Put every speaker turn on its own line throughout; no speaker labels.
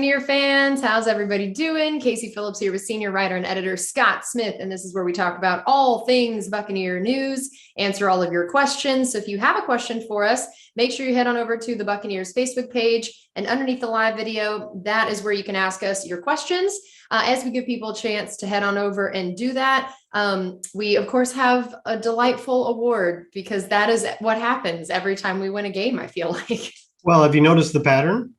Buccaneer fans. How's everybody doing? Casey Phillips here with senior writer and editor Scott Smith, and this is where we talk about all things Buccaneer news, answer all of your questions. So if you have a question for us, make sure you head on over to the Buccaneers Facebook page, and underneath the live video, that is where you can ask us your questions. As we give people a chance to head on over and do that, we of course have a delightful award because that is what happens every time we win a game, I feel like.
Well, have you noticed the pattern?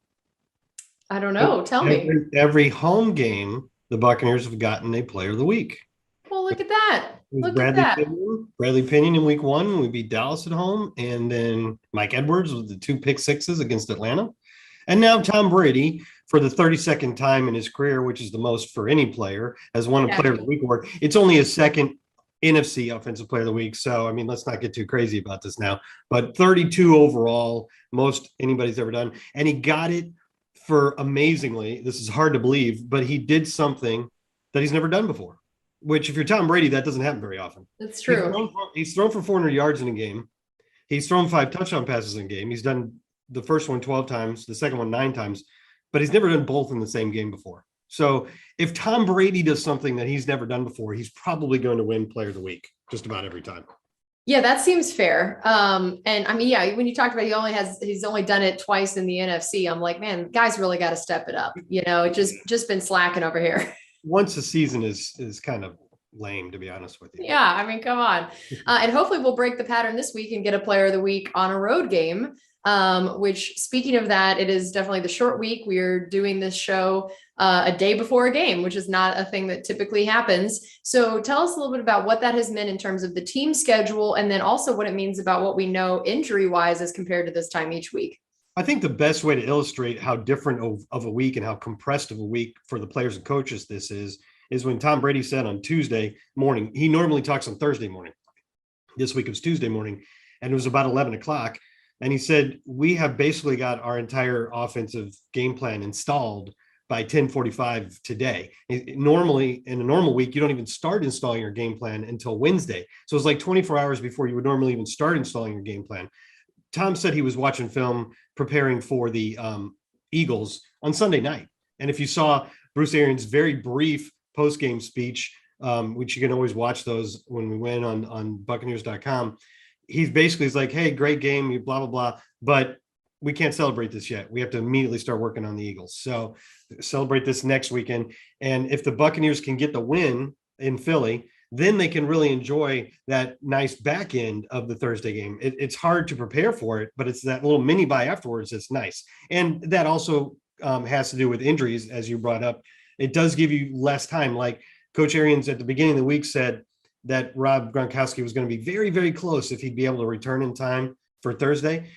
I don't know. Tell me.
Every home game, the Buccaneers have gotten a player of the week.
Well, look at that.
It was
Look at that.
Bradley Pinion in week one. We beat Dallas at home. And then Mike Edwards with the 2 pick sixes against Atlanta. And now Tom Brady, for the 32nd time in his career, which is the most for any player, has won a player of the week award. It's only his second NFC offensive player of the week. So, I mean, let's not get too crazy about this now. But 32 overall, most anybody's ever done. And he got it for amazingly, this is hard to believe, but he did something that he's never done before, which if you're Tom Brady, that doesn't happen very often.
That's true.
He's thrown for 400 yards in a game. He's thrown 5 touchdown passes in a game. He's done the first one 12 times, the second one 9 times, but he's never done both in the same game before. So if Tom Brady does something that he's never done before, he's probably going to win player of the week just about every time.
Yeah, that seems fair. And I mean, yeah, when you talked about he's only done it twice in the NFC, I'm like, man, guys really got to step it up. You know, it just been slacking over here.
Once a season is kind of lame, to be honest with you.
Yeah, I mean, come on. And hopefully we'll break the pattern this week and get a player of the week on a road game. Which, speaking of that, it is definitely the short week. We are doing this show a day before a game, which is not a thing that typically happens. So tell us a little bit about what that has meant in terms of the team schedule, and then also what it means about what we know injury wise as compared to this time each week.
I think the best way to illustrate how different of a week and how compressed of a week for the players and coaches this is when Tom Brady said on Tuesday morning, he normally talks on Thursday morning. This week it was Tuesday morning, and it was about 11 o'clock. And he said, we have basically got our entire offensive game plan installed by 10:45 today. Normally, in a normal week, you don't even start installing your game plan until Wednesday. So it's like 24 hours before you would normally even start installing your game plan. Tom said he was watching film preparing for the Eagles on Sunday night. And if you saw Bruce Arians' very brief post-game speech, which you can always watch those when we win on Buccaneers.com, he's like, hey, great game, blah, blah, blah, but we can't celebrate this yet. We have to immediately start working on the Eagles. So celebrate this next weekend. And if the Buccaneers can get the win in Philly, then they can really enjoy that nice back end of the Thursday game. It's hard to prepare for it, but it's that little mini bye afterwards that's nice. And that also has to do with injuries, as you brought up. It does give you less time. Like Coach Arians at the beginning of the week said that Rob Gronkowski was going to be very, very close if he'd be able to return in time for Thursday.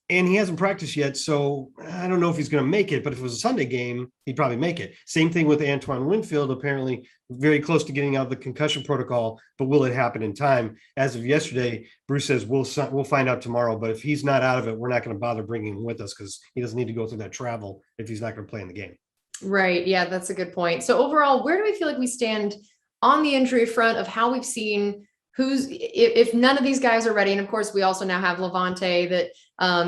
And he hasn't practiced yet, so I don't know if he's going to make it, but if it was a Sunday game, he'd probably make it. Same thing with Antoine Winfield, apparently very close to getting out of the concussion protocol, but will it happen in time? As of yesterday, Bruce says we'll find out tomorrow, but if he's not out of it, we're not going to bother bringing him with us because he doesn't need to go through that travel if he's not going to play in the game.
Right. Yeah, that's a good point. So overall, where do we feel like we stand on the injury front of how we've seen if none of these guys are ready? And of course, we also now have Levante that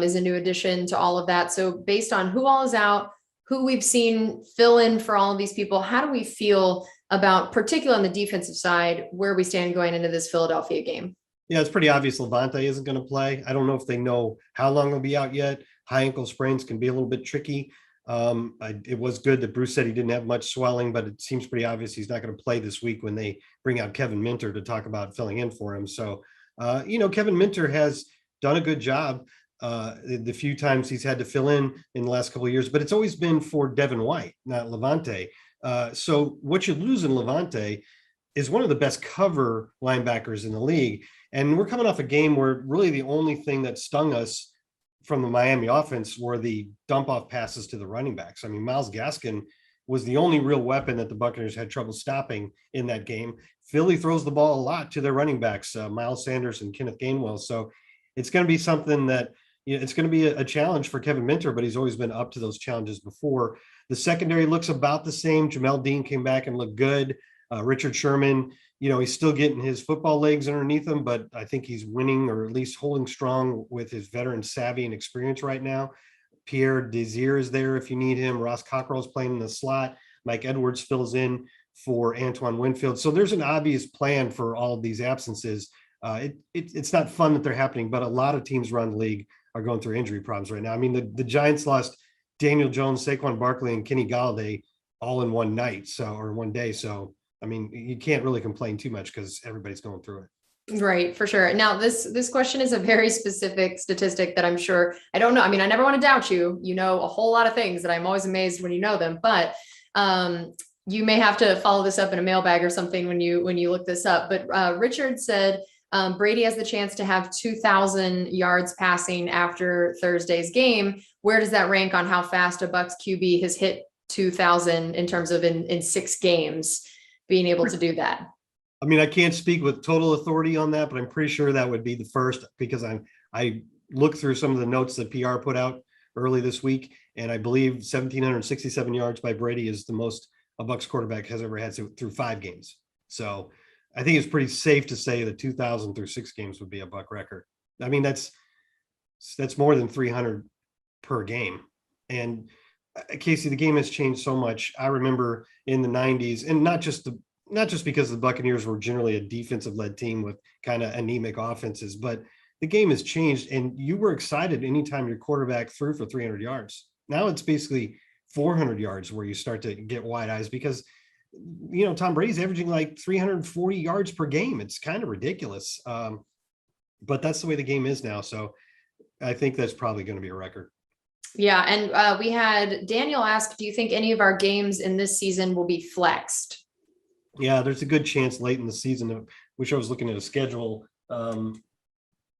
is a new addition to all of that. So based on who all is out, who we've seen fill in for all of these people, how do we feel about, particularly on the defensive side, where we stand going into this Philadelphia game?
Yeah, it's pretty obvious Levante isn't going to play. I don't know if they know how long he'll be out yet. High ankle sprains can be a little bit tricky. It was good that Bruce said he didn't have much swelling, but it seems pretty obvious he's not going to play this week when they bring out Kevin Minter to talk about filling in for him. So, Kevin Minter has done a good job the few times he's had to fill in the last couple of years, but it's always been for Devin White, not Levante. So what you lose in Levante is one of the best cover linebackers in the league. And we're coming off a game where really the only thing that stung us from the Miami offense were the dump off passes to the running backs. I mean, Myles Gaskin was the only real weapon that the Buccaneers had trouble stopping in that game. Philly throws the ball a lot to their running backs, Miles Sanders and Kenneth Gainwell. So it's going to be something that, it's going to be a challenge for Kevin Minter, but he's always been up to those challenges before. The secondary looks about the same. Jamel Dean came back and looked good. Richard Sherman, he's still getting his football legs underneath him, but I think he's winning or at least holding strong with his veteran savvy and experience right now. Pierre Desir is there if you need him. Ross Cockrell's playing in the slot. Mike Edwards fills in for Antoine Winfield. So there's an obvious plan for all of these absences. It's not fun that they're happening, but a lot of teams around the league are going through injury problems right now. I mean, the Giants lost Daniel Jones, Saquon Barkley, and Kenny Galladay all in one night, or one day. So, I mean, you can't really complain too much because everybody's going through it.
Right, for sure. Now, this question is a very specific statistic that I'm sure, I don't know. I mean, I never want to doubt you. You know a whole lot of things that I'm always amazed when you know them, but you may have to follow this up in a mailbag or something when you look this up. But Richard said Brady has the chance to have 2,000 yards passing after Thursday's game. Where does that rank on how fast a Bucs QB has hit 2,000 in terms of in 6 games being able to do that?
I mean, I can't speak with total authority on that, but I'm pretty sure that would be the first, because I looked through some of the notes that PR put out early this week, and I believe 1,767 yards by Brady is the most a Bucs quarterback has ever had through 5 games. So I think it's pretty safe to say that 2,000 through 6 games would be a Buc record. I mean, that's more than 300 per game. And Casey, the game has changed so much. I remember in the 90s, and not just because the Buccaneers were generally a defensive-led team with kind of anemic offenses, but the game has changed, and you were excited anytime your quarterback threw for 300 yards. Now it's basically 400 yards where you start to get wide eyes because, Tom Brady's averaging like 340 yards per game. It's kind of ridiculous. But that's the way the game is now. So I think that's probably going to be a record.
Yeah. And we had Daniel ask, do you think any of our games in this season will be flexed?
Yeah, there's a good chance late in the season. I wish I was looking at a schedule. One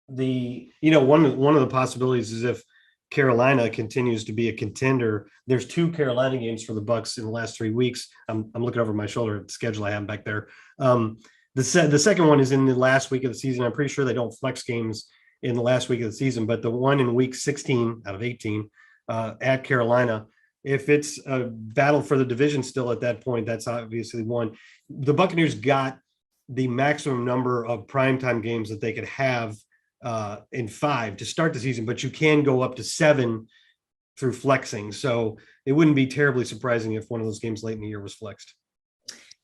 of the possibilities is if Carolina continues to be a contender. There's 2 Carolina games for the Bucs in the last 3 weeks. I'm looking over my shoulder at the schedule I have back there. The second one is in the last week of the season. I'm pretty sure they don't flex games in the last week of the season, but the one in week 16 out of 18 at Carolina, if it's a battle for the division still at that point, that's obviously one. The Buccaneers got the maximum number of primetime games that they could have in 5 to start the season, but you can go up to 7 through flexing. So it wouldn't be terribly surprising if one of those games late in the year was flexed.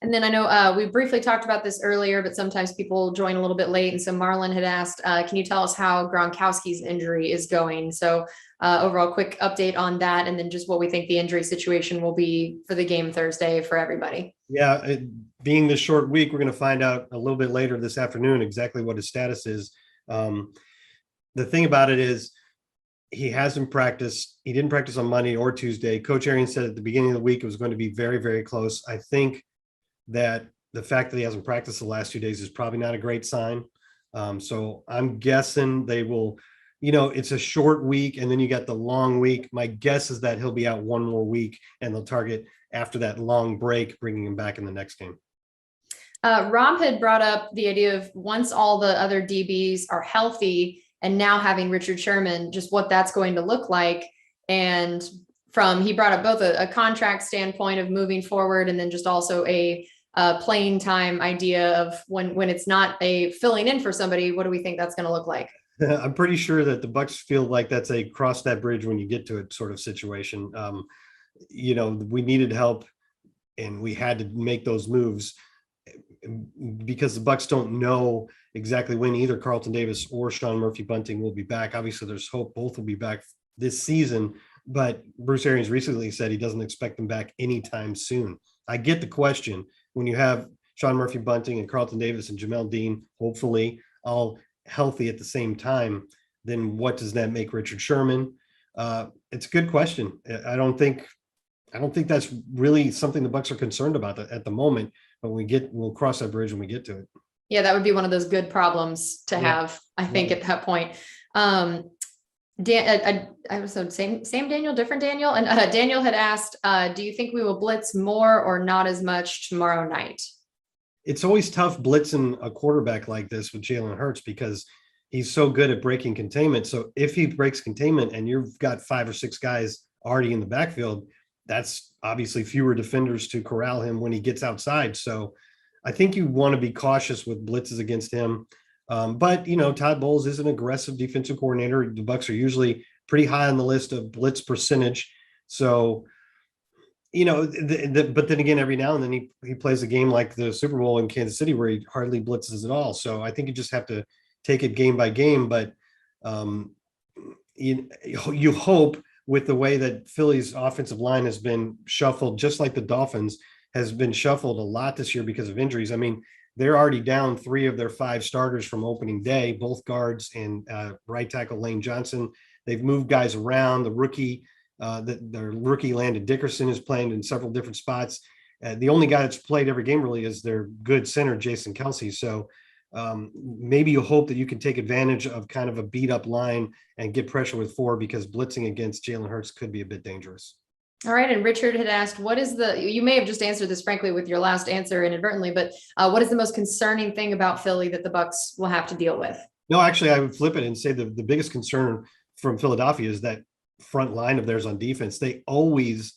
And then I know we briefly talked about this earlier, but sometimes people join a little bit late. And so Marlon had asked, can you tell us how Gronkowski's injury is going? So overall quick update on that, and then just what we think the injury situation will be for the game Thursday for everybody.
Yeah, being this short week, we're going to find out a little bit later this afternoon exactly what his status is. The thing about it is he hasn't practiced. He didn't practice on Monday or Tuesday. Coach Arians said at the beginning of the week it was going to be very, very close. I think that the fact that he hasn't practiced the last 2 days is probably not a great sign. So I'm guessing they will, it's a short week and then you got the long week. My guess is that he'll be out 1 more week and they'll target after that long break, bringing him back in the next game.
Rob had brought up the idea of once all the other DBs are healthy and now having Richard Sherman, just what that's going to look like. And he brought up both a contract standpoint of moving forward and then just also a playing time idea of when it's not a filling in for somebody, what do we think that's going to look like?
I'm pretty sure that the Bucs feel like that's a cross that bridge when you get to it sort of situation. We needed help and we had to make those moves because the Bucs don't know exactly when either Carlton Davis or Sean Murphy-Bunting will be back. Obviously, there's hope both will be back this season, but Bruce Arians recently said he doesn't expect them back anytime soon. I get the question when you have Sean Murphy-Bunting and Carlton Davis and Jamel Dean, hopefully all healthy at the same time, then what does that make Richard Sherman? It's a good question. I don't think that's really something the Bucs are concerned about at the moment, but we'll cross that bridge when we get to it.
Yeah, that would be one of those good problems to have, I think, at that point. I was same Daniel, different Daniel. And Daniel had asked, do you think we will blitz more or not as much tomorrow night?
It's always tough blitzing a quarterback like this with Jalen Hurts because he's so good at breaking containment. So if he breaks containment and you've got 5 or 6 guys already in the backfield, that's obviously fewer defenders to corral him when he gets outside. So I think you want to be cautious with blitzes against him. But Todd Bowles is an aggressive defensive coordinator. The Bucs are usually pretty high on the list of blitz percentage. So, but then again, every now and then he plays a game like the Super Bowl in Kansas City where he hardly blitzes at all. So I think you just have to take it game by game. But you hope with the way that Philly's offensive line has been shuffled, just like the Dolphins has been shuffled a lot this year because of injuries. I mean, they're already down 3 of their 5 starters from opening day, both guards and right tackle Lane Johnson. They've moved guys around. The rookie Landon Dickerson is playing in several different spots. The only guy that's played every game really is their good center, Jason Kelce. So maybe you hope that you can take advantage of kind of a beat up line and get pressure with 4, because blitzing against Jalen Hurts could be a bit dangerous.
All right. And Richard had asked, you may have just answered this, frankly, with your last answer inadvertently, but what is the most concerning thing about Philly that the Bucs will have to deal with?
No, actually, I would flip it and say the biggest concern from Philadelphia is that front line of theirs on defense. They always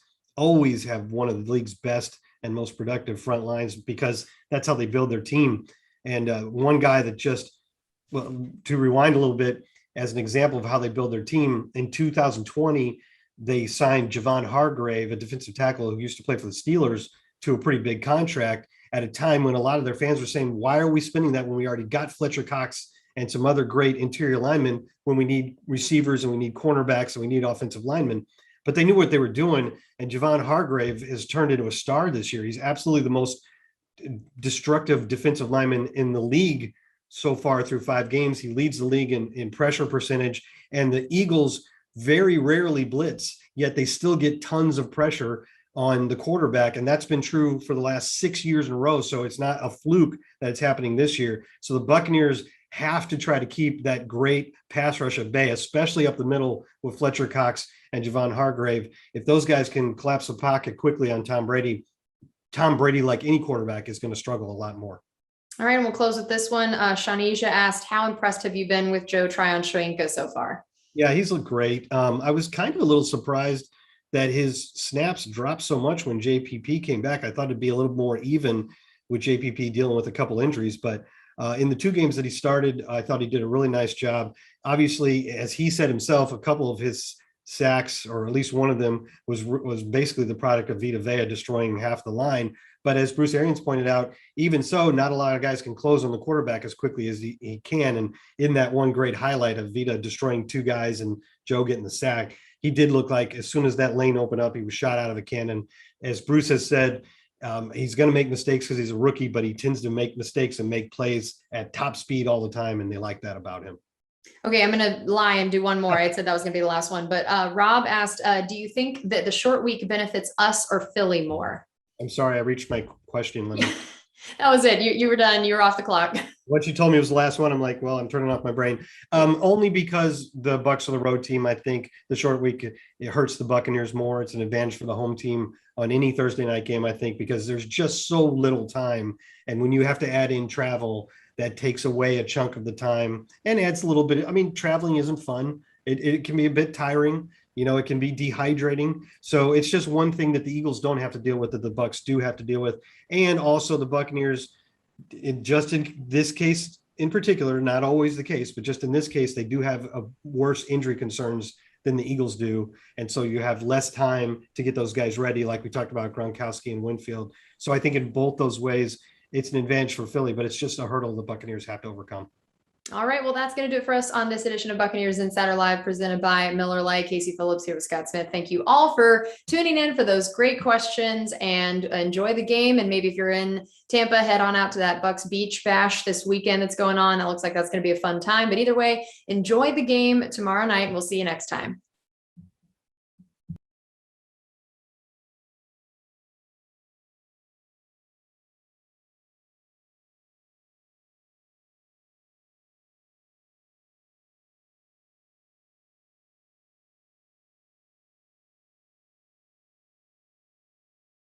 have one of the league's best and most productive front lines, because that's how they build their team. And one guy that to rewind a little bit, as an example of how they build their team, in 2020, they signed Javon Hargrave, a defensive tackle who used to play for the Steelers, to a pretty big contract at a time when a lot of their fans were saying, why are we spending that when we already got Fletcher Cox and some other great interior linemen, when we need receivers and we need cornerbacks and we need offensive linemen? But they knew what they were doing. And Javon Hargrave has turned into a star this year. He's absolutely the most destructive defensive lineman in the league so far through 5 games. He leads the league in pressure percentage, and the Eagles very rarely blitz, yet they still get tons of pressure on the quarterback. And that's been true for the last 6 years in a row. So it's not a fluke that it's happening this year. So the Buccaneers have to try to keep that great pass rush at bay, especially up the middle with Fletcher Cox and Javon Hargrave. If those guys can collapse the pocket quickly on Tom Brady, like any quarterback, is going to struggle a lot more.
All right. And we'll close with this one. Shanisha asked, how impressed have you been with Joe Tryon-Shoyinka so far?
Yeah, he's looked great. I was kind of a little surprised that his snaps dropped so much when JPP came back. I thought it'd be a little more even with JPP dealing with a couple injuries, but in the 2 games that he started, I thought he did a really nice job. Obviously, as he said himself, a couple of his sacks, or at least one of them, was basically the product of Vita Vea destroying half the line. But as Bruce Arians pointed out, even so, not a lot of guys can close on the quarterback as quickly as he can. And in that one great highlight of Vita destroying 2 guys and Joe getting the sack, he did look like as soon as that lane opened up, he was shot out of a cannon. As Bruce has said, he's going to make mistakes because he's a rookie, but he tends to make mistakes and make plays at top speed all the time, and they like that about him.
Okay, I'm going to lie and do one more. I said that was going to be the last one, but Rob asked, do you think that the short week benefits us or Philly more?
I'm sorry, I reached my question limit.
That was it. You were done. You were off the clock.
What you told me was the last one. I'm like, well, I'm turning off my brain. Only because the Bucs are the road team. I think the short week, it hurts the Buccaneers more. It's an advantage for the home team on any Thursday night game, I think, because there's just so little time. And when you have to add in travel, that takes away a chunk of the time and adds a little bit. I mean, traveling isn't fun. It can be a bit tiring. It can be dehydrating. So it's just one thing that the Eagles don't have to deal with that the Bucs do have to deal with. And also the Buccaneers, in this case in particular, not always the case, but just in this case, they do have a worse injury concerns than the Eagles do. And so you have less time to get those guys ready, like we talked about Gronkowski and Winfield. So I think in both those ways, it's an advantage for Philly, but it's just a hurdle the Buccaneers have to overcome.
All right. Well, that's going to do it for us on this edition of Buccaneers Insider Live, presented by Miller Lite. Casey Phillips here with Scott Smith. Thank you all for tuning in for those great questions, and enjoy the game. And maybe if you're in Tampa, head on out to that Bucs Beach Bash this weekend that's going on. It looks like that's going to be a fun time. But either way, enjoy the game tomorrow night. We'll see you next time.